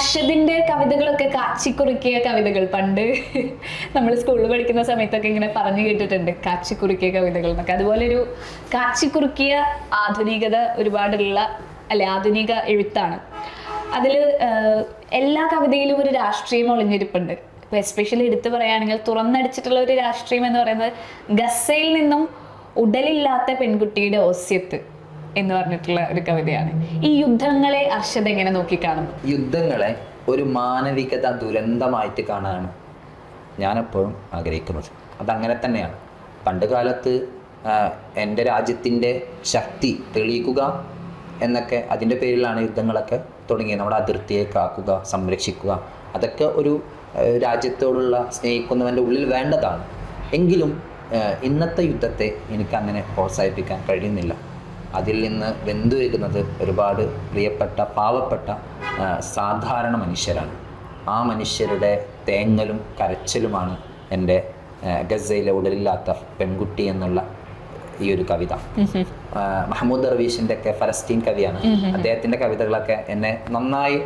അർഷദിന്റെ കവിതകളൊക്കെ കാച്ചിക്കുറുക്കിയ കവിതകൾ പണ്ട് നമ്മൾ സ്കൂളിൽ പഠിക്കുന്ന സമയത്തൊക്കെ ഇങ്ങനെ പറഞ്ഞു കേട്ടിട്ടുണ്ട്, കാച്ചിക്കുറുക്കിയ കവിതകൾ എന്നൊക്കെ. അതുപോലെ ഒരു കാച്ചിക്കുറുക്കിയ ആധുനികത ഒരുപാടുള്ള അല്ലെ ആധുനിക എഴുത്താണ്. അതിൽ എല്ലാ കവിതയിലും ഒരു രാഷ്ട്രീയം ഒളിഞ്ഞിരിപ്പുണ്ട്. ഇപ്പൊ എസ്പെഷ്യലി എടുത്തു പറയുകയാണെങ്കിൽ തുറന്നടിച്ചിട്ടുള്ള ഒരു രാഷ്ട്രീയം എന്ന് പറയുന്നത് ഗസയിൽ നിന്നും ഉടലില്ലാത്ത പെൺകുട്ടിയുടെ ഓസ്യത്ത് എന്ന് പറഞ്ഞിട്ടുള്ള ഒരു കവിതയാണ്. ഈ യുദ്ധങ്ങളെ അർഷദ് എങ്ങനെ നോക്കിക്കാണും? യുദ്ധങ്ങളെ ഒരു മാനവികത ദുരന്തമായിട്ട് കാണാനാണ് ഞാനെപ്പോഴും ആഗ്രഹിക്കുന്നത്. അതങ്ങനെ തന്നെയാണ്. പണ്ട് കാലത്ത് എൻ്റെ രാജ്യത്തിൻ്റെ ശക്തി തെളിയിക്കുക എന്നൊക്കെ അതിൻ്റെ പേരിലാണ് യുദ്ധങ്ങളൊക്കെ തുടങ്ങിയത്. നമ്മുടെ അതിർത്തിയെ കാക്കുക, സംരക്ഷിക്കുക, അതൊക്കെ ഒരു രാജ്യത്തോടുള്ള സ്നേഹിക്കുന്നവൻ്റെ ഉള്ളിൽ വേണ്ടതാണ്. എങ്കിലും ഇന്നത്തെ യുദ്ധത്തെ എനിക്കങ്ങനെ പ്രോത്സാഹിപ്പിക്കാൻ കഴിയുന്നില്ല. അതിൽ നിന്ന് വെന്തുവരുന്നത് ഒരുപാട് പ്രിയപ്പെട്ട പാവപ്പെട്ട സാധാരണ മനുഷ്യരാണ്. ആ മനുഷ്യരുടെ തേങ്ങലും കരച്ചിലുമാണ് എൻ്റെ ഗസയിലെ ഉടലില്ലാത്ത പെൺകുട്ടി എന്നുള്ള ഈ ഒരു കവിത. മഹമ്മൂദ് ദർവീഷിന്റെ ഒക്കെ ഫലസ്തീൻ കവിയാണ്. അദ്ദേഹത്തിന്റെ കവിതകളൊക്കെ എന്നെ നന്നായി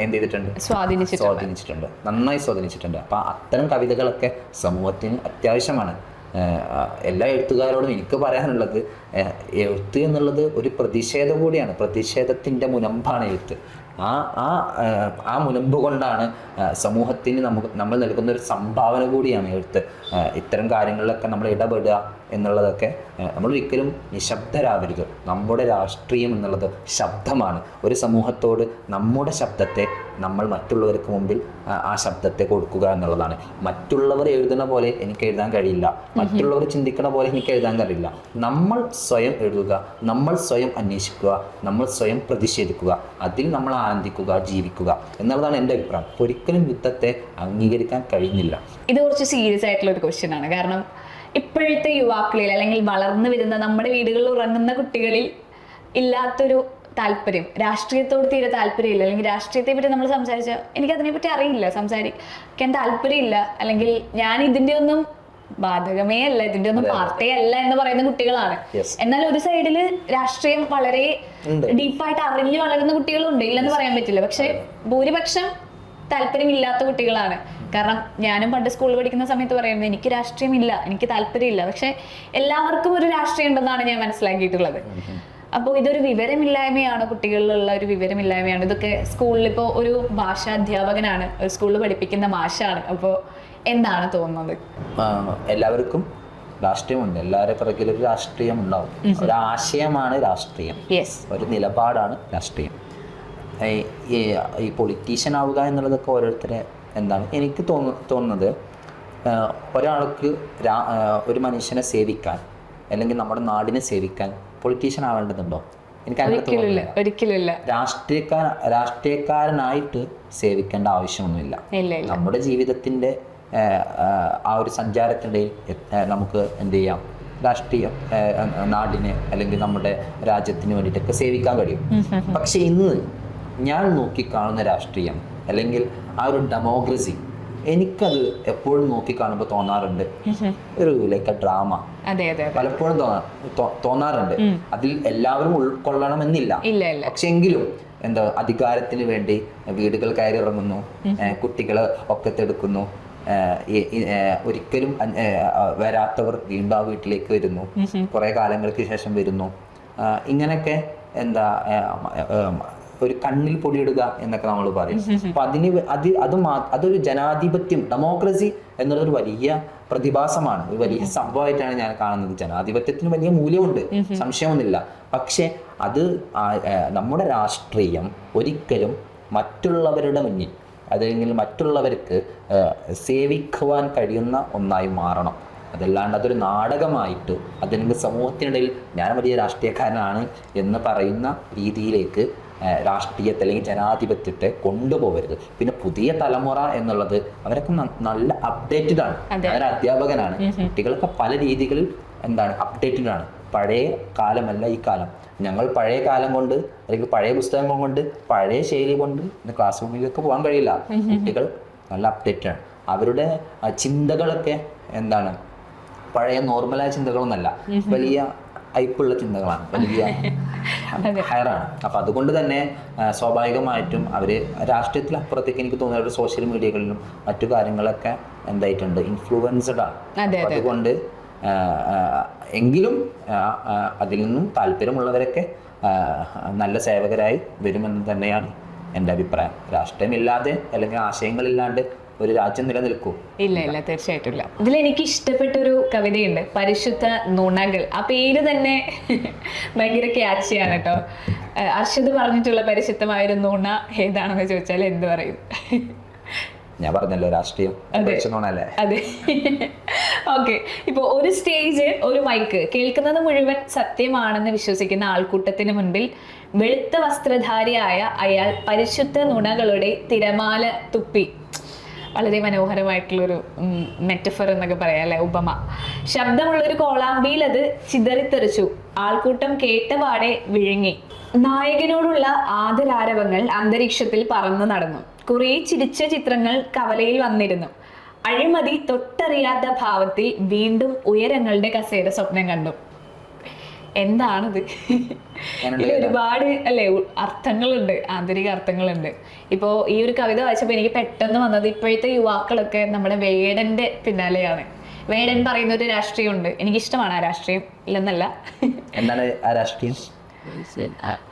എന്ത് ചെയ്തിട്ടുണ്ട്, സ്വാധീനിച്ചിട്ടുണ്ട്, നന്നായി സ്വാധീനിച്ചിട്ടുണ്ട്. അപ്പൊ അത്തരം കവിതകളൊക്കെ സമൂഹത്തിന് അത്യാവശ്യമാണ്. എല്ലാ എഴുത്തുകാരോടും എനിക്ക് പറയാനുള്ളത്, എഴുത്ത് എന്നുള്ളത് ഒരു പ്രതിഷേധം കൂടിയാണ്. പ്രതിഷേധത്തിൻ്റെ മുനമ്പാണ് എഴുത്ത്. ആ മുനമ്പ് കൊണ്ടാണ് സമൂഹത്തിന് നമ്മൾ നൽകുന്ന ഒരു സംഭാവന കൂടിയാണ് എഴുത്ത്. ഇത്തരം കാര്യങ്ങളിലൊക്കെ നമ്മൾ ഇടപെടുക എന്നുള്ളതൊക്കെ നമ്മൾ ഒരിക്കലും നിശബ്ദരാവരുത്. നമ്മുടെ രാഷ്ട്രീയം എന്നുള്ളത് ശബ്ദമാണ്. ഒരു സമൂഹത്തോട് നമ്മുടെ ശബ്ദത്തെ നമ്മൾ മറ്റുള്ളവർക്ക് മുമ്പിൽ ആ ശബ്ദത്തെ കൊടുക്കുക എന്നുള്ളതാണ്. മറ്റുള്ളവർ എഴുതുന്ന പോലെ എനിക്ക് എഴുതാൻ കഴിയില്ല, മറ്റുള്ളവർ ചിന്തിക്കുന്ന പോലെ എനിക്ക് എഴുതാൻ കഴിയില്ല. നമ്മൾ സ്വയം എഴുതുക, നമ്മൾ സ്വയം അന്വേഷിക്കുക, നമ്മൾ സ്വയം പ്രതിഷേധിക്കുക, അതിൽ നമ്മൾ ആനന്ദിക്കുക, ജീവിക്കുക എന്നുള്ളതാണ് എൻ്റെ അഭിപ്രായം. ഒരിക്കലും യുദ്ധത്തെ അംഗീകരിക്കാൻ കഴിയുന്നില്ല. ഇത് കുറച്ച് സീരിയസ് ആയിട്ടുള്ള ഒരു ക്വസ്റ്റ്യൻ ആണ്. കാരണം ഇപ്പോഴത്തെ യുവാക്കളിൽ അല്ലെങ്കിൽ വളർന്നു വരുന്ന നമ്മുടെ വീടുകളിൽ ഉറങ്ങുന്ന കുട്ടികളിൽ ഇല്ലാത്തൊരു താല്പര്യം, രാഷ്ട്രീയത്തോട് തീരെ താല്പര്യമില്ല. അല്ലെങ്കിൽ രാഷ്ട്രീയത്തെ പറ്റി നമ്മൾ സംസാരിച്ചാൽ എനിക്കതിനെപ്പറ്റി അറിയില്ല, സംസാരിക്കാൻ താല്പര്യമില്ല, അല്ലെങ്കിൽ ഞാൻ ഇതിൻ്റെ ഒന്നും ബാധകമേ അല്ല, ഇതിന്റെ ഒന്നും പാർട്ടിയേ അല്ല എന്ന് പറയുന്ന കുട്ടികളാണ്. എന്നാൽ ഒരു സൈഡില് രാഷ്ട്രീയം വളരെ ഡീപ്പായിട്ട് അറിഞ്ഞു വളരുന്ന കുട്ടികളുണ്ട്, ഇല്ലെന്ന് പറയാൻ പറ്റില്ല. പക്ഷെ ഭൂരിപക്ഷം താല്പര്യമില്ലാത്ത കുട്ടികളാണ്. കാരണം ഞാനും പണ്ട് സ്കൂളിൽ പഠിക്കുന്ന സമയത്ത് പറയുന്നത് എനിക്ക് രാഷ്ട്രീയമില്ല, എനിക്ക് താല്പര്യമില്ല. പക്ഷെ എല്ലാവർക്കും ഒരു രാഷ്ട്രീയം ഉണ്ടെന്നാണ് ഞാൻ മനസ്സിലാക്കിയിട്ടുള്ളത്. അപ്പോൾ ഇതൊരു വിവരമില്ലായ്മയാണ്, കുട്ടികളിലുള്ള ഒരു വിവരമില്ലായ്മയാണ്. ഇതൊക്കെ സ്കൂളിൽ ഇപ്പോൾ ഒരു ഭാഷാ അധ്യാപകനാണ്, സ്കൂളിൽ പഠിപ്പിക്കുന്ന മാഷാണ്. അപ്പോൾ എന്താണ് തോന്നുന്നത്? എല്ലാവർക്കും രാഷ്ട്രീയമുണ്ട്, എല്ലാവരുടെ പിറകിൽ ഒരു രാഷ്ട്രീയം ഉണ്ടാവും. ഒരു ആശയമാണ് രാഷ്ട്രീയം, ഒരു നിലപാടാണ് രാഷ്ട്രീയം. ഈ പൊളിറ്റീഷ്യൻ ആവുക എന്നുള്ളതൊക്കെ ഓരോരുത്തരെ എന്താണ് എനിക്ക് തോന്നുന്നത്, ഒരാൾക്ക് ഒരു മനുഷ്യനെ സേവിക്കാൻ അല്ലെങ്കിൽ നമ്മുടെ നാടിനെ സേവിക്കാൻ പൊളിറ്റീഷ്യൻ ആവേണ്ടതുണ്ടോ? എനിക്ക് ഒരിക്കലുമില്ല. രാഷ്ട്രീയക്കാരനായിട്ട് സേവിക്കേണ്ട ആവശ്യമൊന്നുമില്ല. നമ്മുടെ ജീവിതത്തിന്റെ ആ ഒരു സഞ്ചാരത്തിനിടയിൽ നമുക്ക് എന്ത് ചെയ്യാം, രാഷ്ട്രീയം നാടിനെ അല്ലെങ്കിൽ നമ്മുടെ രാജ്യത്തിന് വേണ്ടിയിട്ടൊക്കെ സേവിക്കാൻ കഴിയും. പക്ഷെ ഇന്ന് ഞാൻ നോക്കിക്കാണുന്ന രാഷ്ട്രീയം അല്ലെങ്കിൽ ആ ഒരു ഡെമോക്രസി, എനിക്കത് എപ്പോഴും നോക്കിക്കാണുമ്പോൾ തോന്നാറുണ്ട് ഒരു ലൈക്ക് ഡ്രാമ. പലപ്പോഴും തോന്നാറുണ്ട്. അതിൽ എല്ലാവരും ഉൾക്കൊള്ളണമെന്നില്ല. പക്ഷെ എങ്കിലും എന്താ, അധികാരത്തിന് വേണ്ടി വീടുകൾ കയറി ഇറങ്ങുന്നു, കുട്ടികളെ ഒക്കത്തെടുക്കുന്നു, ഒരിക്കലും വരാത്തവർ വീണ്ടും ആ വീട്ടിലേക്ക് വരുന്നു, കുറെ കാലങ്ങൾക്ക് ശേഷം വരുന്നു. ഇങ്ങനെയൊക്കെ എന്താ ഒരു കണ്ണിൽ പൊടിയിടുക എന്നൊക്കെ നമ്മൾ പറയും. അപ്പൊ അതൊരു ജനാധിപത്യം, ഡെമോക്രസി എന്നുള്ളൊരു വലിയ പ്രതിഭാസമാണ്, ഒരു വലിയ സംഭവമായിട്ടാണ് ഞാൻ കാണുന്നത്. ജനാധിപത്യത്തിന് വലിയ മൂല്യമുണ്ട്, സംശയമൊന്നുമില്ല. പക്ഷെ അത് നമ്മുടെ രാഷ്ട്രീയം ഒരിക്കലും മറ്റുള്ളവരുടെ മുന്നിൽ, അല്ലെങ്കിൽ മറ്റുള്ളവർക്ക് സേവിക്കുവാൻ കഴിയുന്ന ഒന്നായി മാറണം. അതല്ലാണ്ട് അതൊരു നാടകമായിട്ട്, അല്ലെങ്കിൽ സമൂഹത്തിനിടയിൽ ഞാൻ വലിയ രാഷ്ട്രീയക്കാരനാണ് എന്ന് പറയുന്ന രീതിയിലേക്ക് രാഷ്ട്രീയത്തെ അല്ലെങ്കിൽ ജനാധിപത്യത്തെ കൊണ്ടുപോകരുത്. പിന്നെ പുതിയ തലമുറ എന്നുള്ളത് അവരൊക്കെ നല്ല അപ്ഡേറ്റഡ് ആണ്. ഞാനൊരു അധ്യാപകനാണ്. കുട്ടികളൊക്കെ പല രീതികളിൽ എന്താണ് അപ്ഡേറ്റഡ് ആണ്. പഴയ കാലമല്ല ഈ കാലം. ഞങ്ങൾ പഴയ കാലം കൊണ്ട് അല്ലെങ്കിൽ പഴയ പുസ്തകങ്ങൾ കൊണ്ട് പഴയ ശൈലി കൊണ്ട് ക്ലാസ് റൂമിലേക്ക് പോകാൻ കഴിയില്ല. കുട്ടികൾ നല്ല അപ്ഡേറ്റഡ് ആണ്. അവരുടെ ചിന്തകളൊക്കെ എന്താണ് പഴയ നോർമലായ ചിന്തകളൊന്നല്ല, വലിയ അയപ്പുള്ള ചിന്തകളാണ്, വലിയ ഹയറാണ്. അപ്പം അതുകൊണ്ട് തന്നെ സ്വാഭാവികമായിട്ടും അവർ രാഷ്ട്രീയത്തിൽ അപ്പുറത്തേക്ക് എനിക്ക് തോന്നുന്നത് ഒരു സോഷ്യൽ മീഡിയകളിലും മറ്റു കാര്യങ്ങളൊക്കെ എന്തായിട്ടുണ്ട്, ഇൻഫ്ലുവൻസ്ഡ് ആണ്. അതുകൊണ്ട് എങ്കിലും അതിൽ നിന്നും താല്പര്യമുള്ളവരൊക്കെ നല്ല സേവകരായി വരുമെന്ന് തന്നെയാണ് എൻ്റെ അഭിപ്രായം. രാഷ്ട്രീയമില്ലാതെ അല്ലെങ്കിൽ ആശയങ്ങളില്ലാണ്ട് ഒരു രാജ്യം നിലനിൽക്കും? ഇല്ല, തീർച്ചയായിട്ടും ഇല്ല. ഇതിൽ എനിക്ക് ഇഷ്ടപ്പെട്ടൊരു കവിതയുണ്ട്, പരിശുദ്ധ നുണകൾ. ആ പേര് തന്നെ ഭയങ്കര ക്യാച്ചിയാണ് കേട്ടോ. അർഷദ് പറഞ്ഞിട്ടുള്ള പരിശുദ്ധമായൊരു നുണ ഏതാണെന്ന് ചോദിച്ചാൽ എന്ത് പറയും? ഞാൻ പറഞ്ഞല്ലോ, രാഷ്ട്രീയം. അതെ. ഓക്കെ, ഇപ്പൊ ഒരു സ്റ്റേജ്, ഒരു മൈക്ക്, കേൾക്കുന്നത് മുഴുവൻ സത്യമാണെന്ന് വിശ്വസിക്കുന്ന ആൾക്കൂട്ടത്തിന് മുൻപിൽ വെളുത്ത വസ്ത്രധാരിയായ അയാൾ പരിശുദ്ധ നുണകളുടെ തിരമാല തുപ്പി. വളരെ മനോഹരമായിട്ടുള്ളൊരു മെറ്റഫർ എന്നൊക്കെ പറയാം അല്ലെ, ഉപമ. ശബ്ദമുള്ളൊരു കോളാമ്പിയിൽ അത് ചിതറിത്തെറിച്ചു. ആൾക്കൂട്ടം കേട്ടപാടെ വിഴുങ്ങി. നായകനോടുള്ള ആദരാരവങ്ങൾ അന്തരീക്ഷത്തിൽ പറന്നു നടന്നു. കുറേ ചിരിച്ച ചിത്രങ്ങൾ കവലയിൽ വന്നിരുന്നു. അഴിമതി തൊട്ടറിയാത്ത ഭാവത്തിൽ വീണ്ടും ഉയരങ്ങളുടെ കസേര സ്വപ്നം കണ്ടു. എന്താണിത്? ഇതിൽ ഒരുപാട് അല്ലെ അർത്ഥങ്ങളുണ്ട്, ആന്തരിക അർത്ഥങ്ങളുണ്ട്. ഇപ്പോ ഈ ഒരു കവിത വായിച്ചപ്പോൾ എനിക്ക് പെട്ടെന്ന് വന്നത്, ഇപ്പോഴത്തെ യുവാക്കളൊക്കെ നമ്മുടെ വേടന്റെ പിന്നാലെയാണ്. വേടൻ പറയുന്ന ഒരു രാഷ്ട്രീയമുണ്ട്, എനിക്കിഷ്ടമാണ് ആ രാഷ്ട്രീയം, ഇല്ലെന്നല്ല. എന്താണ് ആ രാഷ്ട്രീയം?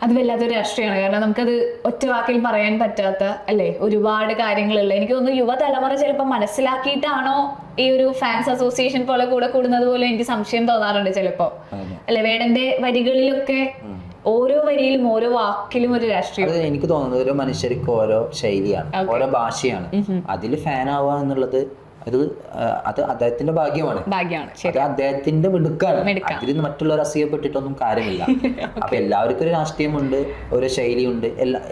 അത് വല്ലാത്തൊരു രാഷ്ട്രീയമാണ്. കാരണം നമുക്കത് ഒറ്റ വാക്കിൽ പറയാൻ പറ്റാത്ത അല്ലെ ഒരുപാട് കാര്യങ്ങളുള്ള. എനിക്ക് തോന്നുന്നു യുവതലമുറ ചിലപ്പോൾ മനസ്സിലാക്കിയിട്ടാണോ ഈ ഒരു ഫാൻസ് അസോസിയേഷൻ പോലെ കൂടെ കൂടുന്നത് പോലെ എനിക്ക് സംശയം തോന്നാറുണ്ട് ചിലപ്പോ. അല്ലെ, വേടന്റെ വരികളിലൊക്കെ ഓരോ വരിയിലും ഓരോ വാക്കിലും ഒരു രാഷ്ട്രീയം. എനിക്ക് തോന്നുന്നത് ഓരോ മനുഷ്യർക്ക് ഓരോ ശൈലിയാണ്, ഓരോ ഭാഷയാണ്. അതിൽ ഫാൻ ആവുക എന്നുള്ളത് അത് അദ്ദേഹത്തിന്റെ ഭാഗ്യമാണ്, അത് അദ്ദേഹത്തിന്റെ മിടുക്കാണ്. അതിൽ മറ്റുള്ളവർ അസൂയപ്പെട്ടിട്ടൊന്നും കാര്യമില്ല. അപ്പൊ എല്ലാവർക്കും ഒരു രാഷ്ട്രീയമുണ്ട്, ഓരോ ശൈലിയുണ്ട്.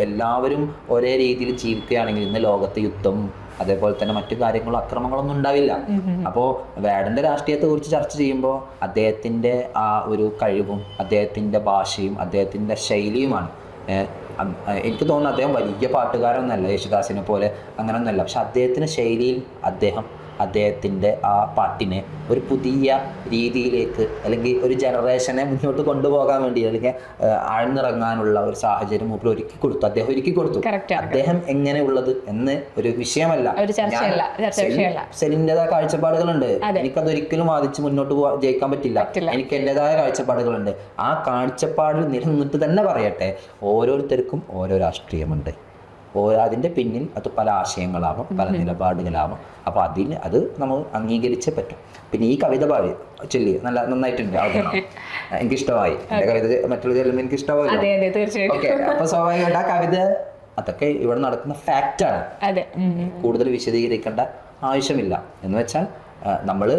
എല്ലാവരും ഒരേ രീതിയിൽ ജീവിക്കുകയാണെങ്കിൽ ഇന്ന് ലോകത്ത് യുദ്ധം അതേപോലെ തന്നെ മറ്റു കാര്യങ്ങളും അക്രമങ്ങളൊന്നും ഉണ്ടാവില്ല. അപ്പോൾ വേടന്റെ രാഷ്ട്രീയത്തെ കുറിച്ച് ചർച്ച ചെയ്യുമ്പോൾ അദ്ദേഹത്തിന്റെ ആ ഒരു കഴിവും അദ്ദേഹത്തിന്റെ ഭാഷയും അദ്ദേഹത്തിന്റെ ശൈലിയുമാണ്. എനിക്ക് തോന്നുന്നു അദ്ദേഹം വലിയ പാട്ടുകാരൊന്നല്ല, യേശുദാസിനെ പോലെ അങ്ങനെയൊന്നുമല്ല. പക്ഷെ അദ്ദേഹത്തിന്റെ ശൈലിയിൽ അദ്ദേഹത്തിൻ്റെ ആ പാട്ടിനെ ഒരു പുതിയ രീതിയിലേക്ക് അല്ലെങ്കിൽ ഒരു ജനറേഷനെ മുന്നോട്ട് കൊണ്ടുപോകാൻ വേണ്ടി അല്ലെങ്കിൽ ആഴ്ന്നിറങ്ങാനുള്ള ഒരു സാഹചര്യം അദ്ദേഹം ഒരുക്കി കൊടുത്തു. അദ്ദേഹം എങ്ങനെയുള്ളത് എന്ന് ഒരു വിഷയമല്ല, സെലിൻ്റെതായ കാഴ്ചപ്പാടുകളുണ്ട്. എനിക്കതൊരിക്കലും വാദിച്ച് മുന്നോട്ട് ജയിക്കാൻ പറ്റില്ല. എനിക്ക് എൻ്റെതായ കാഴ്ചപ്പാടുകളുണ്ട്. ആ കാഴ്ചപ്പാടിൽ നിലനിന്നിട്ട് തന്നെ പറയട്ടെ, ഓരോരുത്തർക്കും ഓരോ രാഷ്ട്രീയമുണ്ട്. അതിൻ്റെ പിന്നിൽ അത് പല ആശയങ്ങളാവാം, പല നിലപാടുകളാവാം. അപ്പോൾ അത് നമ്മൾ അംഗീകരിച്ചേ പറ്റും. പിന്നെ ഈ കവിത ചൊല്ലി നന്നായിട്ടുണ്ട്, എനിക്കിഷ്ടമായി. എൻ്റെ കവിത മറ്റുള്ള ചെല്ലുമ്പോൾ എനിക്ക് ഇഷ്ടമാവില്ല. ഓക്കെ, അപ്പോൾ സ്വാഭാവികമായിട്ട് ആ കവിത അതൊക്കെ ഇവിടെ നടക്കുന്ന ഫാക്റ്റാണ്, കൂടുതൽ വിശദീകരിക്കേണ്ട ആവശ്യമില്ല. എന്ന് വെച്ചാൽ നമ്മൾ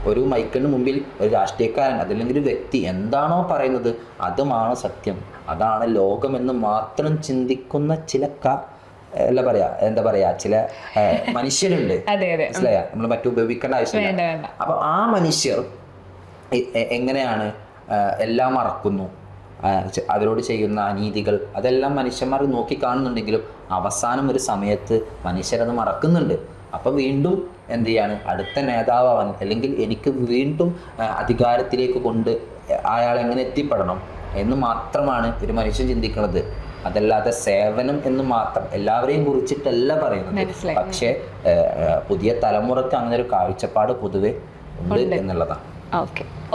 ഒരു മൈക്കിന് മുമ്പിൽ ഒരു രാഷ്ട്രീയക്കാരൻ അതല്ലെങ്കിൽ ഒരു വ്യക്തി എന്താണോ പറയുന്നത് അതുമാണ് സത്യം, അതാണ് ലോകമെന്ന് മാത്രം ചിന്തിക്കുന്ന ചില എന്താ പറയാ ചില മനുഷ്യരുണ്ട്. മനസ്സിലായ, നമ്മൾ മറ്റു ഉപയോഗിക്കേണ്ട ആവശ്യമില്ല. അപ്പൊ ആ മനുഷ്യർ എങ്ങനെയാണ് എല്ലാം മറക്കുന്നു, അവരോട് ചെയ്യുന്ന അനീതികൾ അതെല്ലാം മനുഷ്യന്മാർ നോക്കി കാണുന്നുണ്ടെങ്കിലും അവസാനം ഒരു സമയത്ത് മനുഷ്യരത് മറക്കുന്നുണ്ട്. അപ്പം വീണ്ടും എന്ത് ചെയ്യാണ്, അടുത്ത നേതാവാൻ അല്ലെങ്കിൽ എനിക്ക് വീണ്ടും അധികാരത്തിലേക്ക് അയാൾ എങ്ങനെ എത്തിപ്പെടണം എന്ന് മാത്രമാണ് ഒരു മനുഷ്യൻ ചിന്തിക്കുന്നത്. അതല്ലാതെ സേവനം എന്ന് മാത്രം എല്ലാവരെയും കുറിച്ചിട്ടല്ല പറയുന്നത്. പക്ഷേ പുതിയ തലമുറക്ക് അങ്ങനെ ഒരു കാഴ്ചപ്പാട് പൊതുവെ ഉണ്ട് എന്നുള്ളതാണ്.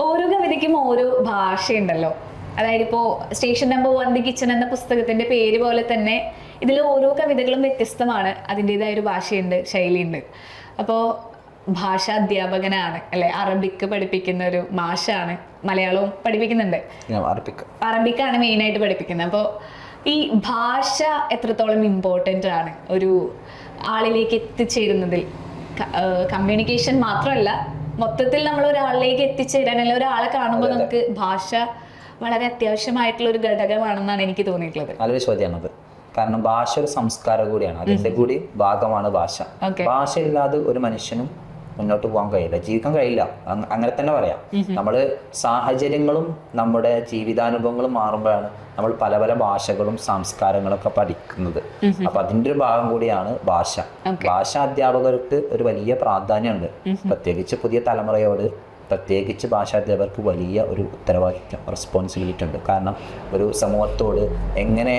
ഓരോ കവിതയ്ക്കും ഓരോ ഭാഷയുണ്ടല്ലോ. അതായത് ഇപ്പോൾ സ്റ്റേഷൻ നമ്പർ 1 ദി കിച്ചൺ എന്ന പുസ്തകത്തിന്റെ പേര് പോലെ തന്നെ ഇതിൽ ഓരോ കവിതകളും വ്യത്യസ്തമാണ്, അതിൻ്റെതായ ഒരു ഭാഷയുണ്ട്, ശൈലിയുണ്ട്. അപ്പോൾ ഭാഷാ അധ്യാപകനാണ് അല്ലെ, അറബിക്ക് പഠിപ്പിക്കുന്ന ഒരു മാഷാണ്, മലയാളവും പഠിപ്പിക്കുന്നുണ്ട്, അറബിക്കാണ് മെയിനായിട്ട് പഠിപ്പിക്കുന്നത്. അപ്പോൾ ഈ ഭാഷ എത്രത്തോളം ഇമ്പോർട്ടൻ്റ് ആണ് ഒരു ആളിലേക്ക് എത്തിച്ചേരുന്നതിൽ? കമ്മ്യൂണിക്കേഷൻ മാത്രമല്ല, മൊത്തത്തിൽ നമ്മൾ ഒരാളിലേക്ക് എത്തിച്ചേരാൻ അല്ലെങ്കിൽ ഒരാളെ കാണുമ്പോൾ നമുക്ക് ഭാഷ വളരെ അത്യാവശ്യമായിട്ടുള്ള ഒരു ഘടകമാണെന്നാണ് എനിക്ക് തോന്നിയിട്ടുള്ളത്. നല്ലൊരു ചോദ്യമാണത്. കാരണം ഭാഷ ഒരു സംസ്കാരം കൂടിയാണ്, അതിൻ്റെ കൂടി ഭാഗമാണ് ഭാഷ. ഭാഷയില്ലാതെ ഒരു മനുഷ്യനും മുന്നോട്ട് പോകാൻ കഴിയില്ല, ജീവിക്കാൻ കഴിയില്ല, അങ്ങനെ തന്നെ പറയാം. നമ്മൾ സാഹചര്യങ്ങളും നമ്മുടെ ജീവിതാനുഭവങ്ങളും മാറുമ്പോഴാണ് നമ്മൾ പല പല ഭാഷകളും സംസ്കാരങ്ങളൊക്കെ പഠിക്കുന്നത്. അപ്പൊ അതിൻ്റെ ഒരു ഭാഗം കൂടിയാണ് ഭാഷ. ഭാഷാ അധ്യാപകർക്ക് ഒരു വലിയ പ്രാധാന്യമുണ്ട്, പ്രത്യേകിച്ച് പുതിയ തലമുറയോട് പ്രത്യേകിച്ച് ഭാഷാധ്യാപകർക്ക് വലിയ ഒരു ഉത്തരവാദിത്വം, റെസ്പോൺസിബിലിറ്റി ഉണ്ട്. കാരണം ഒരു സമൂഹത്തോട് എങ്ങനെ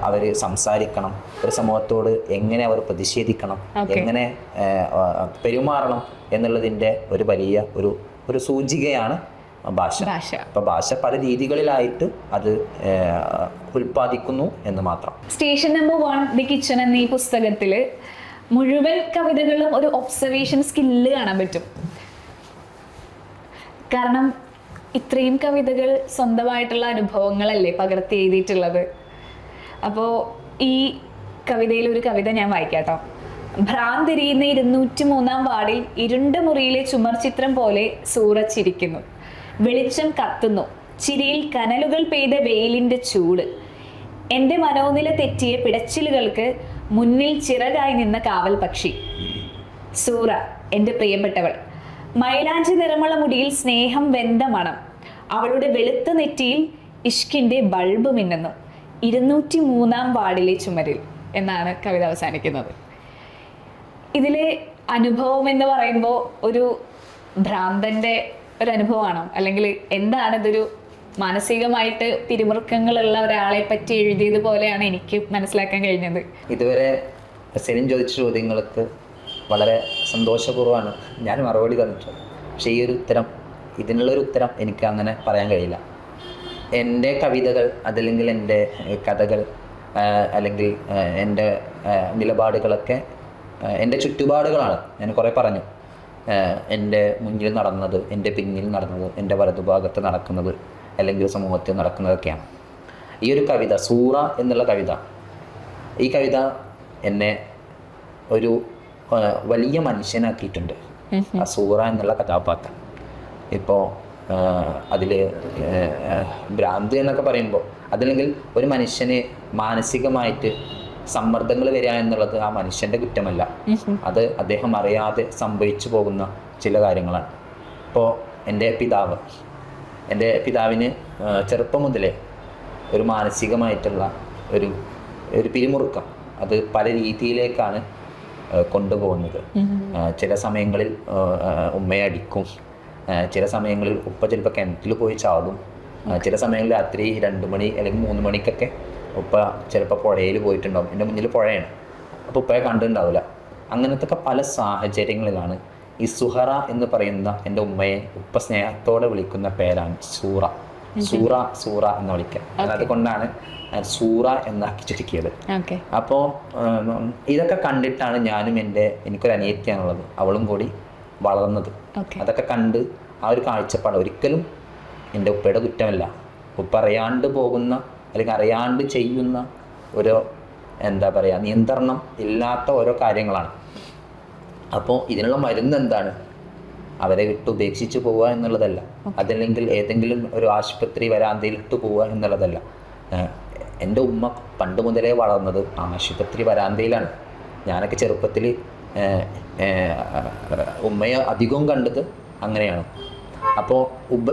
അവർ സംസാരിക്കണം, ഒരു സമൂഹത്തോട് എങ്ങനെ അവർ പ്രതിഷേധിക്കണം, എങ്ങനെ പെരുമാറണം എന്നുള്ളതിൻ്റെ ഒരു വലിയ ഒരു സൂചികയാണ് ഭാഷ. അപ്പോൾ ഭാഷ പല രീതികളിലായിട്ട് അത് ഉൽപ്പാദിക്കുന്നു എന്ന് മാത്രം. സ്റ്റേഷൻ നമ്പർ 1 ദി കിച്ചൺ എന്ന ഈ പുസ്തകത്തിൽ മുഴുവൻ കവിതകളും ഒരു ഒബ്സർവേഷൻ സ്കില്ല് കാണാൻ പറ്റും. കാരണം ഇത്രയും കവിതകൾ സ്വന്തമായിട്ടുള്ള അനുഭവങ്ങളല്ലേ പകർത്തി എഴുതിയിട്ടുള്ളത്. അപ്പോൾ ഈ കവിതയിൽ ഒരു കവിത ഞാൻ വായിക്കാട്ടോ. ഭ്രാന്തിരിയുന്ന 203-ാം വാർഡിൽ ഇരുണ്ട മുറിയിലെ ചുമർ ചിത്രം പോലെ സൂറച്ചിരിക്കുന്നു. വെളിച്ചം കത്തുന്നു, ചിരിയിൽ കനലുകൾ പെയ്ത വെയിലിന്റെ ചൂട്. എൻ്റെ മനോനില തെറ്റിയ പിടച്ചിലുകൾക്ക് മുന്നിൽ ചിറകായി നിന്ന കാവൽ പക്ഷി. സൂറ, എൻ്റെ പ്രിയപ്പെട്ടവൾ. മൈലാഞ്ചി നിറമുള്ള മുടിയിൽ സ്നേഹം വെന്ത മണം. അവളുടെ വെളുത്ത നെറ്റിയിൽ ഇഷ്കിൻ്റെ ബൾബ് മിന്നുന്നു. 203-ാം വാർഡിലെ ചുമരിൽ എന്നാണ് കവിത അവസാനിക്കുന്നത്. ഇതിലെ അനുഭവം എന്ന് പറയുമ്പോൾ ഒരു ഭ്രാന്തൻ്റെ ഒരു അനുഭവമാണോ, അല്ലെങ്കിൽ എന്താണ് ഇതൊരു മാനസികമായിട്ട് പിരിമുറുക്കങ്ങളുള്ള ഒരാളെ പറ്റി എഴുതിയത് പോലെയാണ് എനിക്ക് മനസ്സിലാക്കാൻ കഴിഞ്ഞത്. ഇതുവരെ സെലിൻ ചോദിച്ച ചോദ്യങ്ങൾക്ക് വളരെ സന്തോഷപൂർവ്വമാണ് ഞാൻ മറുപടി തന്നിട്ടുള്ളത്. പക്ഷേ ഈ ഒരു ഉത്തരം, ഇതിനുള്ളൊരു ഉത്തരം എനിക്ക് അങ്ങനെ പറയാൻ കഴിയില്ല. എൻ്റെ കവിതകൾ അതല്ലെങ്കിൽ എൻ്റെ കഥകൾ അല്ലെങ്കിൽ എൻ്റെ നിലപാടുകളൊക്കെ എൻ്റെ ചുറ്റുപാടുകളാണ്. ഞാൻ കുറേ പറഞ്ഞു, എൻ്റെ മുന്നിൽ നടന്നത്, എൻ്റെ പിന്നിൽ നടന്നത്, എൻ്റെ വലതുഭാഗത്ത് നടക്കുന്നത്, അല്ലെങ്കിൽ സമൂഹത്തിൽ നടക്കുന്നതൊക്കെയാണ്. ഈ ഒരു കവിത, സൂറ എന്നുള്ള കവിത, ഈ കവിത എന്നെ ഒരു വലിയ മനുഷ്യനാക്കിയിട്ടുണ്ട്. ആ സൂറ എന്നുള്ള കഥാപാത്രം. ഇപ്പോൾ അതിൽ ഭ്രാന്തി എന്നൊക്കെ പറയുമ്പോൾ അതല്ലെങ്കിൽ ഒരു മനുഷ്യന് മാനസികമായിട്ട് സമ്മർദ്ദങ്ങൾ വരിക എന്നുള്ളത് ആ മനുഷ്യൻ്റെ കുറ്റമല്ല, അത് അദ്ദേഹം അറിയാതെ സംഭവിച്ചു പോകുന്ന ചില കാര്യങ്ങളാണ്. ഇപ്പോൾ എൻ്റെ പിതാവിന് ചെറുപ്പം മുതലേ ഒരു മാനസികമായിട്ടുള്ള ഒരു പിരിമുറുക്കം, അത് പല രീതിയിലേക്കാണ് കൊണ്ടുപോകുന്നത്. ചില സമയങ്ങളിൽ ഉമ്മയെ അടിക്കും, ചില സമയങ്ങളിൽ ഉപ്പ ചിലപ്പോൾ കിണറ്റിൽ പോയി ചാടും, ചില സമയങ്ങളിൽ രാത്രി 2 മണി അല്ലെങ്കിൽ 3 മണിക്കൊക്കെ ഉപ്പ ചിലപ്പോൾ പുഴയിൽ പോയിട്ടുണ്ടാവും. എൻ്റെ മുന്നിൽ പുഴയാണ്, അപ്പോൾ ഉപ്പയെ കണ്ടിട്ടുണ്ടാവില്ല. അങ്ങനത്തെ പല സാഹചര്യങ്ങളിലാണ് ഈ സുഹറ എന്ന് പറയുന്ന എൻ്റെ ഉമ്മയെ ഉപ്പ സ്നേഹത്തോടെ വിളിക്കുന്ന പേരാണ് സൂറ. സൂറ എന്ന് വിളിക്കുക. അതുകൊണ്ടാണ് സൂറ എന്നാക്കി ചുരുക്കിയത്. അപ്പോൾ ഇതൊക്കെ കണ്ടിട്ടാണ് എനിക്കൊരു അനിയത്തിയാണുള്ളത്, അവളും കൂടി വളർന്നത്. അതൊക്കെ കണ്ട് ആ ഒരു കാഴ്ചപ്പാട് ഒരിക്കലും എൻ്റെ ഉപ്പയുടെ കുറ്റമല്ല. ഉപ്പ അറിയാണ്ട് പോകുന്ന അല്ലെങ്കിൽ അറിയാണ്ട് ചെയ്യുന്ന ഒരു നിയന്ത്രണം ഇല്ലാത്ത ഓരോ കാര്യങ്ങളാണ്. അപ്പോൾ ഇതിനുള്ള മരുന്ന് എന്താണ്? അവരെ വിട്ട് ഉപേക്ഷിച്ച് പോവുക എന്നുള്ളതല്ല, അതല്ലെങ്കിൽ ഏതെങ്കിലും ഒരു ആശുപത്രി വരാന്തയിൽ ഇട്ട് പോവുക എന്നുള്ളതല്ല. എൻ്റെ ഉമ്മ പണ്ട് മുതലേ വളർന്നത് ആശുപത്രി വരാന്തയിലാണ്. ഞാനൊക്കെ ചെറുപ്പത്തിൽ ഉമ്മയെ അധികവും കണ്ടത് അങ്ങനെയാണ്. അപ്പോൾ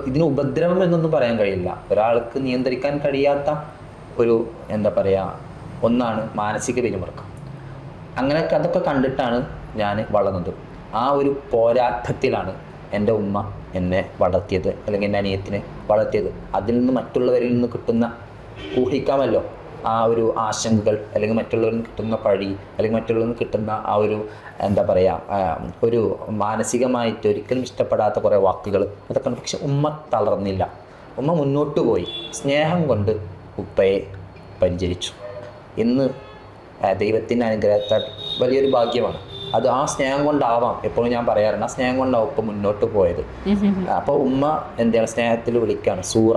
ഇതിന് ഉപദ്രവം എന്നൊന്നും പറയാൻ കഴിയില്ല. ഒരാൾക്ക് നിയന്ത്രിക്കാൻ കഴിയാത്ത ഒരു ഒന്നാണ് മാനസിക പിരിമുറുക്കം. അങ്ങനെയൊക്കെ അതൊക്കെ കണ്ടിട്ടാണ് ഞാൻ വളർന്നത്. ആ ഒരു പോരാട്ടത്തിലാണ് എൻ്റെ ഉമ്മ എന്നെ വളർത്തിയത്, അല്ലെങ്കിൽ എൻ്റെ അനിയത്തിനെ വളർത്തിയത്. അതിൽ നിന്ന് മറ്റുള്ളവരിൽ നിന്ന് കിട്ടുന്ന, ഊഹിക്കാമല്ലോ, ആ ഒരു ആശങ്കകൾ, അല്ലെങ്കിൽ മറ്റുള്ളവരിൽ നിന്ന് കിട്ടുന്ന പഴി, അല്ലെങ്കിൽ മറ്റുള്ളവരിൽ നിന്ന് കിട്ടുന്ന ആ ഒരു ഒരു മാനസികമായിട്ട് ഒരിക്കലും ഇഷ്ടപ്പെടാത്ത കുറേ വാക്കുകൾ, അതൊക്കെ. പക്ഷെ ഉമ്മ തളർന്നില്ല. ഉമ്മ മുന്നോട്ട് പോയി സ്നേഹം കൊണ്ട് ഉപ്പയെ പരിചരിച്ചു. ഇന്ന് ദൈവത്തിൻ്റെ അനുഗ്രഹത്താൽ വലിയൊരു ഭാഗ്യമാണ്. അത് ആ സ്നേഹം കൊണ്ടാവാം, എപ്പോഴും ഞാൻ പറയാറുണ്ട്, ആ സ്നേഹം കൊണ്ടാവും ഉപ്പ മുന്നോട്ട് പോയത്. അപ്പോൾ ഉമ്മ സ്നേഹത്തിൽ വിളിക്കുകയാണ് സൂറ.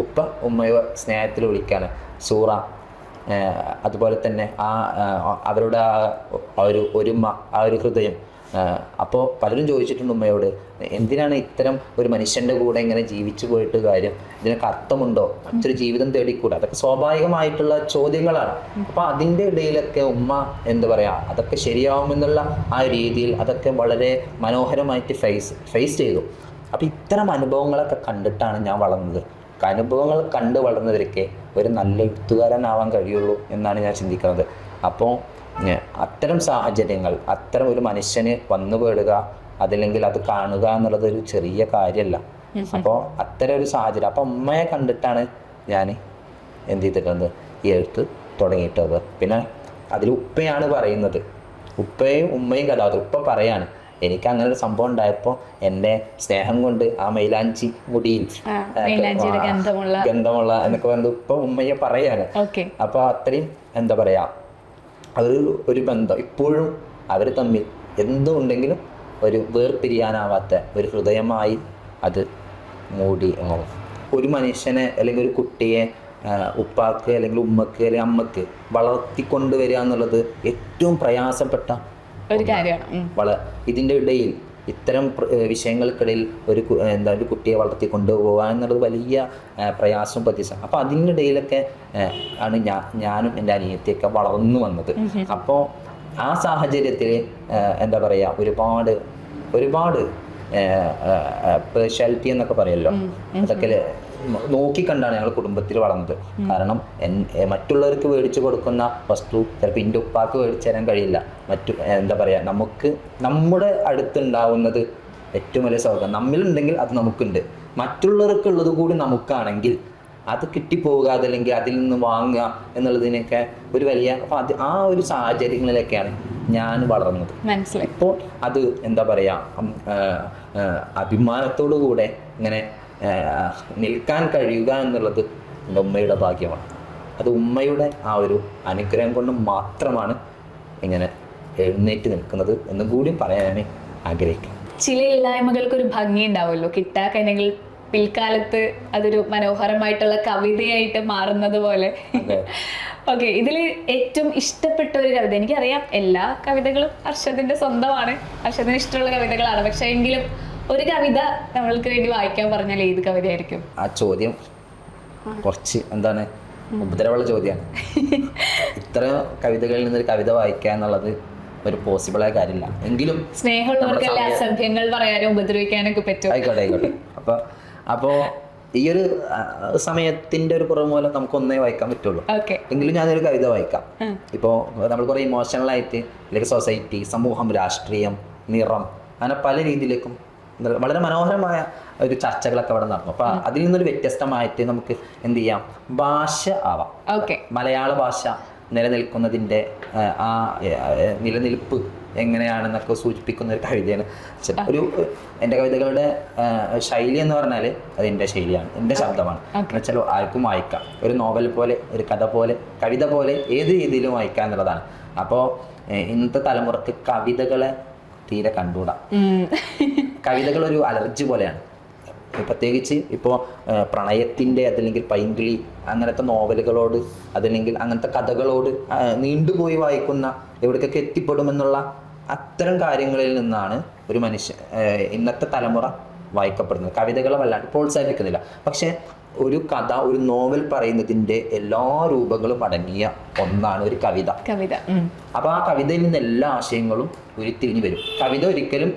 ഉപ്പ ഉമ്മയെ സ്നേഹത്തിൽ വിളിക്കുകയാണ് സൂറ. അതുപോലെ തന്നെ അവരുടെ ആ ഒരു ഒരുമ, ആ ഒരു ഹൃദയം. അപ്പോൾ പലരും ചോദിച്ചിട്ടുണ്ട് ഉമ്മയോട്, എന്തിനാണ് ഇത്തരം ഒരു മനുഷ്യൻ്റെ കൂടെ ഇങ്ങനെ ജീവിച്ചു പോയിട്ട് കാര്യം? ഇതിനൊക്കെ അർത്ഥമുണ്ടോ? മറ്റൊരു ജീവിതം തേടിക്കൂടെ? അതൊക്കെ സ്വാഭാവികമായിട്ടുള്ള ചോദ്യങ്ങളാണ്. അപ്പോൾ അതിൻ്റെ ഇടയിലൊക്കെ ഉമ്മ അതൊക്കെ ശരിയാവുമെന്നുള്ള ആ രീതിയിൽ അതൊക്കെ വളരെ മനോഹരമായിട്ട് ഫേസ് ചെയ്തു. അപ്പോൾ ഇത്തരം അനുഭവങ്ങളൊക്കെ കണ്ടിട്ടാണ് ഞാൻ വളർന്നത്. അനുഭവങ്ങൾ കണ്ട് വളർന്നവരൊക്കെ ഒരു നല്ല എഴുത്തുകാരനാവാൻ കഴിയുള്ളൂ എന്നാണ് ഞാൻ ചിന്തിക്കുന്നത്. അപ്പോൾ അത്തരം സാഹചര്യങ്ങൾ, അത്തരം ഒരു മനുഷ്യന് വന്നുപെടുക, അതല്ലെങ്കിൽ അത് കാണുക എന്നുള്ളത് ഒരു ചെറിയ കാര്യമല്ല. അപ്പോൾ അത്തരം ഒരു സാഹചര്യം, അപ്പോൾ ഉമ്മയെ കണ്ടിട്ടാണ് ഞാൻ എന്ത് ചെയ്തിട്ടുള്ളത്, ഈ എഴുത്ത് തുടങ്ങിയിട്ടത്. പിന്നെ അതിൽ ഉപ്പയാണ് പറയുന്നത്, ഉപ്പയും ഉമ്മയും കഥാപാത്രം. ഉപ്പ പറയാണ് എനിക്ക് അങ്ങനെ ഒരു സംഭവം ഉണ്ടായപ്പോൾ എൻ്റെ സ്നേഹം കൊണ്ട് ആ മൈലാഞ്ചി മുടിയിൽ ഗന്ധമുള്ള എന്നൊക്കെ പറഞ്ഞത് ഉപ്പ ഉമ്മയെ പറയാണ്. അപ്പോൾ അത്രയും എന്താ പറയാ, ഒരു ബന്ധം ഇപ്പോഴും അവർ തമ്മിൽ എന്തും ഉണ്ടെങ്കിലും ഒരു വേർപിരിയാനാവാത്ത ഒരു ഹൃദയമായി അത് മൂടി. ഒരു മനുഷ്യനെ അല്ലെങ്കിൽ ഒരു കുട്ടിയെ ഉപ്പാക്ക് അല്ലെങ്കിൽ ഉമ്മക്ക് അല്ലെങ്കിൽ അമ്മക്ക് വളർത്തിക്കൊണ്ടുവരിക എന്നുള്ളത് ഏറ്റവും പ്രയാസപ്പെട്ട ഒരു കാര്യമാണ്. ഇതിൻ്റെ ഇടയിൽ ഇത്തരം വിഷയങ്ങൾക്കിടയിൽ ഒരു കുട്ടിയെ വളർത്തിക്കൊണ്ടുപോകുക എന്നുള്ളത് വലിയ പ്രയാസവും പ്രതിസന്ധി. അപ്പോൾ അതിനിടയിലൊക്കെ ആണ് ഞാനും എൻ്റെ അനിയത്തിയൊക്കെ വളർന്നു വന്നത്. അപ്പോൾ ആ സാഹചര്യത്തിൽ എന്താ പറയുക, ഒരുപാട് സ്പെഷ്യാലിറ്റി എന്നൊക്കെ പറയുമല്ലോ, അതൊക്കെ നോക്കിക്കണ്ടാണ് ഞങ്ങൾ കുടുംബത്തിൽ വളർന്നത്. കാരണം മറ്റുള്ളവർക്ക് മേടിച്ചു കൊടുക്കുന്ന വസ്തു ചിലപ്പോൾ എൻ്റെ ഉപ്പാക്ക് മേടിച്ചു തരാൻ കഴിയില്ല. എന്താ പറയുക, നമുക്ക് നമ്മുടെ അടുത്തുണ്ടാവുന്നത് ഏറ്റവും വലിയ സൗകര്യം. നമ്മളുണ്ടെങ്കിൽ അത് നമുക്കുണ്ട്, മറ്റുള്ളവർക്കുള്ളത് കൂടി നമുക്കാണെങ്കിൽ അത് കിട്ടിപ്പോവുക, അതല്ലെങ്കിൽ അതിൽ നിന്ന് വാങ്ങുക എന്നുള്ളതിനൊക്കെ ഒരു വലിയ, അപ്പോൾ ആ ഒരു സാഹചര്യങ്ങളിലൊക്കെയാണ് ഞാൻ വളർന്നത്. ഇപ്പോൾ അത് എന്താ പറയുക, അഭിമാനത്തോടു കൂടെ ഇങ്ങനെ നിൽക്കാൻ കഴിയുക എന്നുള്ളത് എൻ്റെ ഉമ്മയുടെ ഭാഗ്യമാണ്. അത് ഉമ്മയുടെ ആ ഒരു അനുഗ്രഹം കൊണ്ട് മാത്രമാണ് ഇങ്ങനെ എഴുന്നേറ്റ് നിൽക്കുന്നത് എന്നും കൂടി പറയാൻ ആഗ്രഹിക്കുന്നു. ചില ഇല്ലായ്മകൾക്കൊരു ഭംഗി ഉണ്ടാവുമല്ലോ, കിട്ടാക്കനെങ്കിൽ പിൽക്കാലത്ത് അതൊരു മനോഹരമായിട്ടുള്ള കവിതയായിട്ട് മാറുന്നത് പോലെ. ഓക്കെ, ഇതിൽ ഏറ്റവും ഇഷ്ടപ്പെട്ട ഒരു കവിത, എനിക്കറിയാം എല്ലാ കവിതകളും അർഷദിന്റെ സ്വന്തമാണ്, അർഷദിന് ഇഷ്ടമുള്ള കവിതകളാണ്, പക്ഷെ എങ്കിലും ഒരു കവിത നമ്മൾക്ക് വേണ്ടി വായിക്കാൻ പറഞ്ഞാൽ ഏത് കവിതയായിരിക്കും? ആ ചോദ്യം കുറച്ച് എന്താണ് ഉപദ്രവമുള്ള ചോദ്യമാണ്. ഇത്ര കവിതകളിൽ നിന്നൊരു കവിത വായിക്കുക എന്നുള്ളത് ഒരു പോസിബിളായ കാര്യമില്ല. എങ്കിലും സ്നേഹമുള്ളവർക്കല്ലേ അസഭ്യങ്ങൾ പറയാനും ഉപദ്രവിക്കാനൊക്കെ പറ്റും. ആയിക്കോട്ടെ. അപ്പോൾ ഈ ഒരു സമയത്തിന്റെ ഒരു കുറവ് മൂലം നമുക്ക് ഒന്നേ വായിക്കാൻ പറ്റുള്ളൂ. എങ്കിലും ഞാനൊരു കവിത വായിക്കാം. ഇപ്പോൾ നമ്മൾ കുറേ ഇമോഷണലായിട്ട് അല്ലെങ്കിൽ സൊസൈറ്റി, സമൂഹം, രാഷ്ട്രീയം, നിറം, അങ്ങനെ പല രീതിയിലേക്കും വളരെ മനോഹരമായ ഒരു ചർച്ചകളൊക്കെ അവിടെ നടന്നു. അപ്പൊ അതിൽ നിന്നൊരു വ്യത്യസ്തമായിട്ട് നമുക്ക് എന്ത് ചെയ്യാം, ഭാഷ ആവാം. മലയാള ഭാഷ നിലനിൽക്കുന്നതിന്റെ ആ നിലനിൽപ്പ് എങ്ങനെയാണെന്നൊക്കെ സൂചിപ്പിക്കുന്ന ഒരു കവിതയാണ്. ഒരു എൻ്റെ കവിതകളുടെ ശൈലി എന്ന് പറഞ്ഞാൽ അത് എൻ്റെ ശൈലിയാണ്, എൻ്റെ ശബ്ദമാണ്. എന്നുവെച്ചാൽ ആർക്കും വായിക്കാം, ഒരു നോവൽ പോലെ, ഒരു കഥ പോലെ, കവിത പോലെ ഏത് രീതിയിലും വായിക്കാം എന്നുള്ളതാണ്. അപ്പോൾ ഇന്നത്തെ തലമുറക്ക് കവിതകളെ തീരെ കണ്ടുകൂടാ. കവിതകൾ ഒരു അലർജി പോലെയാണ്. പ്രത്യേകിച്ച് ഇപ്പോൾ പ്രണയത്തിൻ്റെ അതല്ലെങ്കിൽ പൈങ്കിളി അങ്ങനത്തെ നോവലുകളോട് അതല്ലെങ്കിൽ അങ്ങനത്തെ കഥകളോട് നീണ്ടുപോയി വായിക്കുന്ന എവിടേക്കൊക്കെ എത്തിപ്പെടുമെന്നുള്ള അത്തരം കാര്യങ്ങളിൽ നിന്നാണ് ഒരു ഇന്നത്തെ തലമുറ വായിക്കപ്പെടുന്നത്. കവിതകളെ വല്ലാണ്ട് പ്രോത്സാഹിപ്പിക്കുന്നില്ല. പക്ഷേ ഒരു കഥ, ഒരു നോവൽ പറയുന്നതിൻ്റെ എല്ലാ രൂപങ്ങളും അടങ്ങിയ ഒന്നാണ് ഒരു കവിത. അപ്പോൾ ആ കവിതയിൽ നിന്ന് എല്ലാ ആശയങ്ങളും ഉരുത്തിരിഞ്ഞ് വരും. കവിത ഒരിക്കലും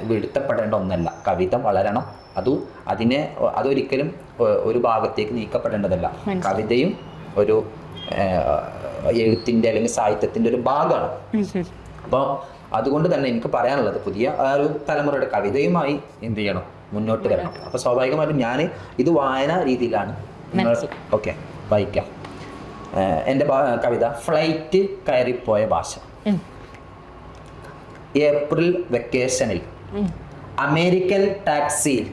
വീഴ്ത്തപ്പെടേണ്ട ഒന്നല്ല. കവിത വളരണം, അതൊരിക്കലും ഒരു ഭാഗത്തേക്ക് നീക്കപ്പെടേണ്ടതല്ല. കവിതയും ഒരു എഴുത്തിൻ്റെ അല്ലെങ്കിൽ സാഹിത്യത്തിൻ്റെ ഒരു ഭാഗമാണ്. അപ്പോൾ അതുകൊണ്ട് തന്നെ എനിക്ക് പറയാനുള്ളത് പുതിയ ആ ഒരു തലമുറയുടെ കവിതയുമായി എന്ത് ചെയ്യണം, മുന്നോട്ട് വരണം. അപ്പോൾ സ്വാഭാവികമായിട്ടും ഞാൻ ഇത് വായന രീതിയിലാണ് വായിക്കാം. എൻ്റെ കവിത ഫ്ലൈറ്റ് കയറിപ്പോയ ഭാഷ. ഏപ്രിൽ വെക്കേഷനിൽ അമേരിക്കൻ ടാക്സിയിൽ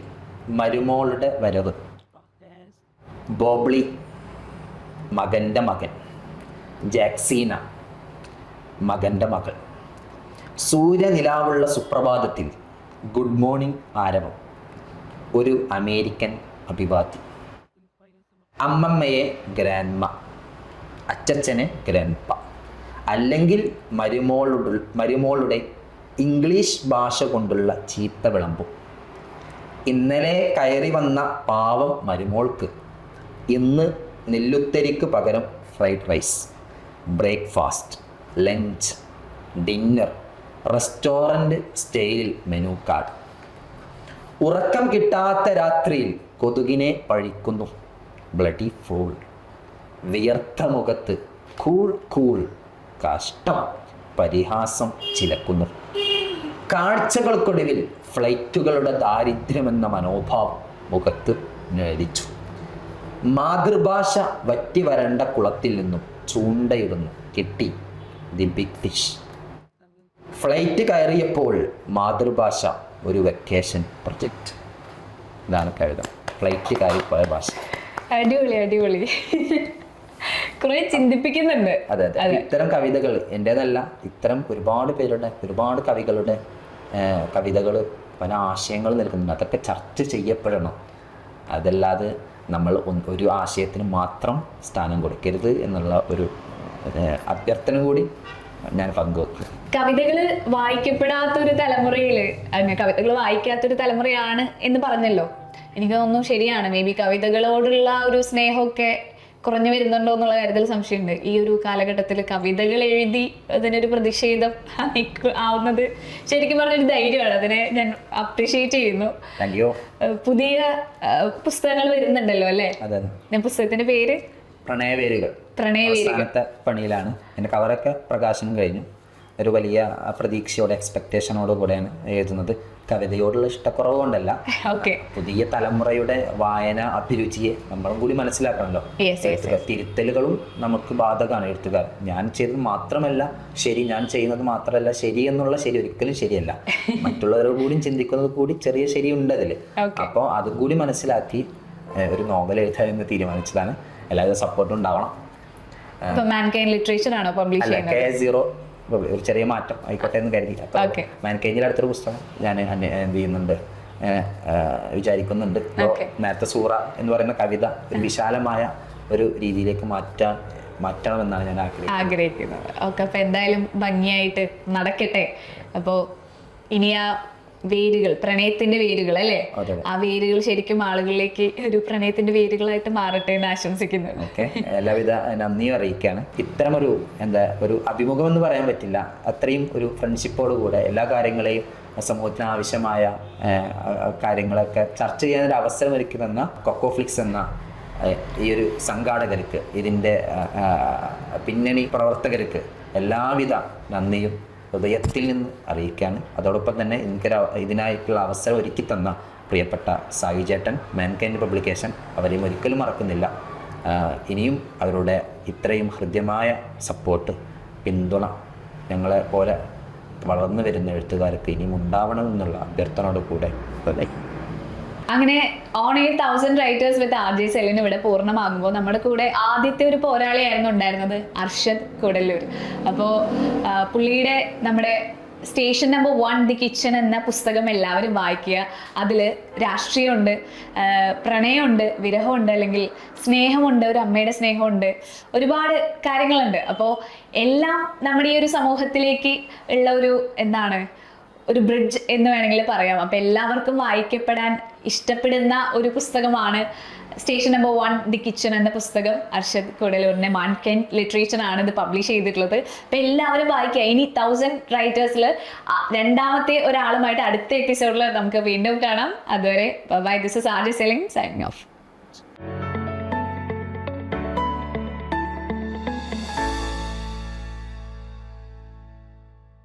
മരുമോളുടെ വരവ്. ബോബ്ലി, മകൻ്റെ മകൻ. ജാക്സീന, മകൻ്റെ മകൾ. സൂര്യനിലാവുള്ള സുപ്രഭാതത്തിൽ ഗുഡ് മോർണിംഗ് ആരവം. ഒരു അമേരിക്കൻ അഭിവാദ്യം. അമ്മമ്മയെ ഗ്രാൻഡ്മ, അച്ചച്ചനെ ഗ്രാൻഡ്പ, അല്ലെങ്കിൽ മരുമോളുടെ ഇംഗ്ലീഷ് ഭാഷ കൊണ്ടുള്ള ചീത്ത വിളമ്പും. ഇന്നലെ കയറി വന്ന പാവം മരുമോൾക്ക് ഇന്ന് നെല്ലുത്തരിക്ക് പകരം fried rice. Breakfast, lunch, dinner, restaurant style menu card. ഉറക്കം കിട്ടാത്ത രാത്രിയിൽ കൊതുകിനെ പഴിക്കുന്നു. Bloody fool. വിയർത്ത മുഖത്ത് കൂൾ കഷ്ടം പരിഹാസം ചിലക്കുന്നു. കാഴ്ചകൾക്കൊടുവിൽ ഫ്ലൈറ്റുകളുടെ ദാരിദ്ര്യമെന്ന മനോഭാവം മുഖത്ത് ഞെരിച്ചു. മാതൃഭാഷ വറ്റി വരണ്ട കുളത്തിൽ നിന്നും ചൂണ്ടയിടുന്നു കിട്ടി ദി ബിഗ് ഫിഷ്. ഫ്ലൈറ്റ് കയറിയപ്പോൾ മാതൃഭാഷ ഒരു വെക്കേഷൻ പ്രൊജക്റ്റ്. ഇതാണ് കവിത. ഫ്ലൈറ്റ് കയറിപ്പോയ ഭാഷ. അടിപൊളി അടിപൊളി. കുറെ ചിന്തിപ്പിക്കുന്നുണ്ട്. അതെ അതെ. ഇത്തരം കവിതകൾ എൻ്റേതല്ല, ഇത്തരം ഒരുപാട് പേരുടെ, ഒരുപാട് കവികളുടെ കവിതകൾ പല ആശയങ്ങൾ നൽകുന്നുണ്ട്. അതൊക്കെ ചർച്ച ചെയ്യപ്പെടണം. അതല്ലാതെ നമ്മൾ ഒരു ആശയത്തിന് മാത്രം സ്ഥാനം കൊടുക്കരുത് എന്നുള്ള ഒരു അഭ്യർത്ഥന കൂടി ഞാൻ പങ്കുവെക്കും. കവിതകൾ വായിക്കപ്പെടാത്തൊരു തലമുറയില്, കവിതകൾ വായിക്കാത്തൊരു തലമുറയാണ് എന്ന് പറഞ്ഞല്ലോ. എനിക്ക് തോന്നുന്നു ശരിയാണ്. മേ ബി കവിതകളോടുള്ള ഒരു സ്നേഹമൊക്കെ കുറഞ്ഞു വരുന്നുണ്ടോ എന്നുള്ള കാര്യത്തിൽ സംശയമുണ്ട്. ഈ ഒരു കാലഘട്ടത്തിൽ കവിതകൾ എഴുതി അതിനൊരു പ്രതിഷേധം ആവുന്നത് ശരിക്കും പറഞ്ഞൊരു ധൈര്യമാണ്. അതിനെ ഞാൻ അപ്രീഷിയേറ്റ് ചെയ്യുന്നു. പുതിയ പുസ്തകങ്ങൾ വരുന്നുണ്ടല്ലോ അല്ലേ? ഞാൻ പുസ്തകത്തിന്റെ പേര് പ്രണയവേരുകൾ. പ്രണയവേരുകൾ പണിയിലാണ്. എൻ്റെ കവറൊക്കെ പ്രകാശനം കഴിഞ്ഞു. ഒരു വലിയ പ്രതീക്ഷയോടെ, എക്സ്പെക്ടേഷനോട് കൂടെയാണ് എഴുതുന്നത്. കവിതയോടുള്ള ഇഷ്ടക്കുറവ് കൊണ്ടല്ല, പുതിയ തലമുറയുടെ വായന അഭിരുചിയെ നമ്മളും കൂടി മനസ്സിലാക്കണമല്ലോ. തിരുത്തലുകളും നമുക്ക് ബാധകമാണ്. എഴുത്തുകാർ ഞാൻ ചെയ്തത് മാത്രമല്ല ശരി, ഞാൻ ചെയ്യുന്നത് മാത്രമല്ല ശരി എന്നുള്ള ശരി ഒരിക്കലും ശരിയല്ല. മറ്റുള്ളവരോട് കൂടി ചിന്തിക്കുന്നത് കൂടി ചെറിയ ശരിയുണ്ട് അതിൽ. അപ്പോൾ അതും കൂടി മനസ്സിലാക്കി ഒരു നോവൽ എഴുതാൻ എന്ന് തീരുമാനിച്ചതാണ്. എല്ലാവരും സപ്പോർട്ടും ഉണ്ടാവണം. K0 ഒരു ചെറിയ മാറ്റം ആയിക്കോട്ടെ എന്ന് കരുതി. അപ്പോൾ മാൻകേജിൽ അടുത്തൊരു പുസ്തകം ഞാൻ എന്ത് ചെയ്യുന്നുണ്ട്, വിചാരിക്കുന്നുണ്ട്. നേരത്തെ സൂറ എന്ന് പറയുന്ന കവിത ഒരു വിശാലമായ ഒരു രീതിയിലേക്ക് മാറ്റണമെന്നാണ് ഞാൻ ആഗ്രഹിക്കുന്നത്. ഓക്കെ, അപ്പോൾ എന്തായാലും ഭംഗിയായിട്ട് നടക്കട്ടെ. അപ്പോൾ ഇനി ആ വേരുകൾ, പ്രണയത്തിന്റെ വേരുകൾ അല്ലേ, ആ വേരുകൾ ശരിക്കും ആളുകളിലേക്ക് ഒരു പ്രണയത്തിന്റെ വേരുകളായിട്ട് മാറട്ടെ എന്ന് ആശംസിക്കുന്നു. എല്ലാവിധ നന്ദിയും അറിയിക്കുകയാണ്. ഇത്തരമൊരു ഒരു അഭിമുഖം എന്ന് പറയാൻ പറ്റില്ല, അത്രയും ഒരു ഫ്രണ്ട്ഷിപ്പോടുകൂടെ എല്ലാ കാര്യങ്ങളെയും സമൂഹത്തിന് ആവശ്യമായ കാര്യങ്ങളൊക്കെ ചർച്ച ചെയ്യാനൊരു അവസരം ഒരുക്കി തന്ന കൊക്കോഫ്ലിക്സ് എന്ന ഈ ഒരു സംഘാടകർക്ക്, ഇതിൻ്റെ പിന്നണി പ്രവർത്തകർക്ക് എല്ലാവിധ നന്ദിയും ഹൃദയത്തിൽ നിന്ന് അറിയിക്കുകയാണ്. അതോടൊപ്പം തന്നെ ഇതിനായിട്ടുള്ള അവസരം ഒരുക്കി തന്ന പ്രിയപ്പെട്ട സായി ചേട്ടൻ, മാൻകൈൻഡ് പബ്ലിക്കേഷൻ, അവരെയും ഒരിക്കലും മറക്കുന്നില്ല. ഇനിയും അവരുടെ ഇത്രയും ഹൃദ്യമായ സപ്പോർട്ട്, പിന്തുണ ഞങ്ങളെ പോലെ വളർന്നു വരുന്ന എഴുത്തുകാർക്ക് ഇനിയും ഉണ്ടാവണമെന്നുള്ള അഭ്യർത്ഥനയോട് കൂടെ അങ്ങനെ on 1000 writers with RJ Celine ഇവിടെ പൂർണ്ണമാകുമ്പോൾ നമ്മുടെ കൂടെ ആദ്യത്തെ ഒരു പോരാളിയായിരുന്നു ഉണ്ടായിരുന്നത് അർഷദ് കൂടല്ലൂർ. അപ്പോൾ പുള്ളിയുടെ നമ്മുടെ സ്റ്റേഷൻ നമ്പർ 1 ദി കിച്ചൺ എന്ന പുസ്തകം എല്ലാവരും വായിക്കുക. അതിൽ രാഷ്ട്രീയമുണ്ട്, പ്രണയമുണ്ട്, വിരഹമുണ്ട്, അല്ലെങ്കിൽ സ്നേഹമുണ്ട്, ഒരു അമ്മയുടെ സ്നേഹമുണ്ട്, ഒരുപാട് കാര്യങ്ങളുണ്ട്. അപ്പോൾ എല്ലാം നമ്മുടെ ഈ ഒരു സമൂഹത്തിലേക്ക് ഉള്ള ഒരു ബ്രിഡ്ജ് എന്ന് വേണമെങ്കിൽ പറയാം. അപ്പോൾ എല്ലാവർക്കും വായിക്കപ്പെടാൻ ഇഷ്ടപ്പെടുന്ന ഒരു പുസ്തകമാണ് സ്റ്റേഷൻ നമ്പർ 1 ദി കിച്ചൺ എന്ന പുസ്തകം. അർഷദ് കൂടല്ലൂരിന്റെ മാൻകൈൻഡ് ലിറ്ററേച്ചർ ആണ് ഇത് പബ്ലിഷ് ചെയ്തിട്ടുള്ളത്. അപ്പോൾ എല്ലാവരും വായിക്കുക. ഇനി 1000 റൈറ്റേഴ്സിൽ രണ്ടാമത്തെ ഒരാളുമായിട്ട് അടുത്ത എപ്പിസോഡിൽ നമുക്ക് വീണ്ടും കാണാം. അതുവരെ bye. This is RJ Celine signing of.